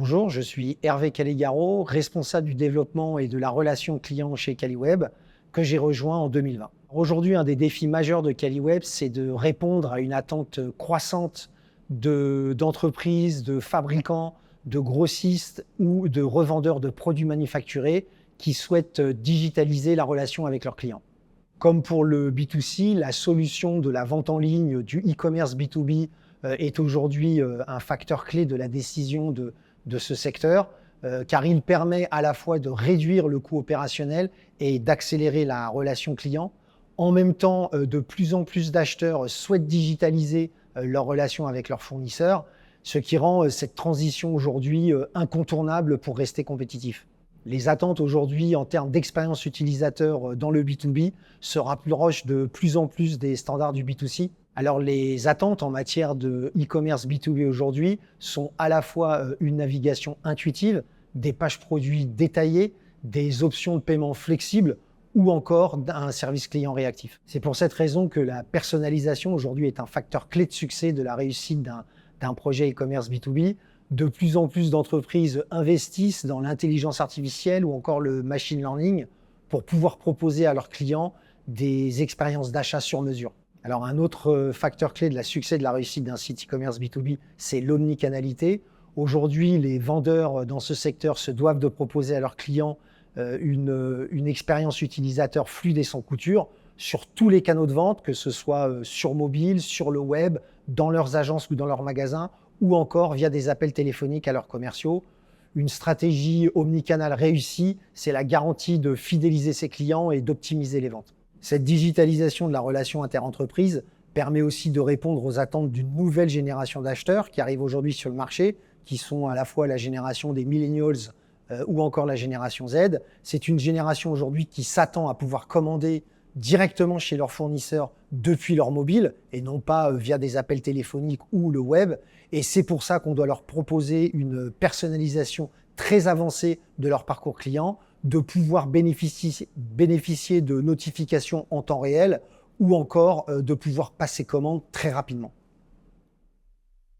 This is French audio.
Bonjour, je suis Hervé Calégaro, responsable du développement et de la relation client chez Caliweb, que j'ai rejoint en 2020. Aujourd'hui, un des défis majeurs de Caliweb, c'est de répondre à une attente croissante d'entreprises, de fabricants, de grossistes ou de revendeurs de produits manufacturés qui souhaitent digitaliser la relation avec leurs clients. Comme pour le B2C, la solution de la vente en ligne, du e-commerce B2B est aujourd'hui un facteur clé de la décision de ce secteur, car il permet à la fois de réduire le coût opérationnel et d'accélérer la relation client. En même temps, de plus en plus d'acheteurs souhaitent digitaliser leur relation avec leurs fournisseurs, ce qui rend cette transition aujourd'hui incontournable pour rester compétitif. Les attentes aujourd'hui en termes d'expérience utilisateur dans le B2B se rapprochent de plus en plus des standards du B2C. Alors les attentes en matière de e-commerce B2B aujourd'hui sont à la fois une navigation intuitive, des pages produits détaillées, des options de paiement flexibles ou encore un service client réactif. C'est pour cette raison que la personnalisation aujourd'hui est un facteur clé de succès de la réussite d'un projet e-commerce B2B. De plus en plus d'entreprises investissent dans l'intelligence artificielle ou encore le machine learning pour pouvoir proposer à leurs clients des expériences d'achat sur mesure. Alors un autre facteur clé de la succès de la réussite d'un site e-commerce B2B, c'est l'omnicanalité. Aujourd'hui, les vendeurs dans ce secteur se doivent de proposer à leurs clients une expérience utilisateur fluide et sans couture sur tous les canaux de vente, que ce soit sur mobile, sur le web, dans leurs agences ou dans leurs magasins, ou encore via des appels téléphoniques à leurs commerciaux. Une stratégie omnicanale réussie, c'est la garantie de fidéliser ses clients et d'optimiser les ventes. Cette digitalisation de la relation interentreprise permet aussi de répondre aux attentes d'une nouvelle génération d'acheteurs qui arrivent aujourd'hui sur le marché, qui sont à la fois la génération des millennials ou encore la génération Z. C'est une génération aujourd'hui qui s'attend à pouvoir commander directement chez leurs fournisseurs depuis leur mobile et non pas via des appels téléphoniques ou le web. Et c'est pour ça qu'on doit leur proposer une personnalisation très avancée de leur parcours client, de pouvoir bénéficier de notifications en temps réel ou encore de pouvoir passer commande très rapidement.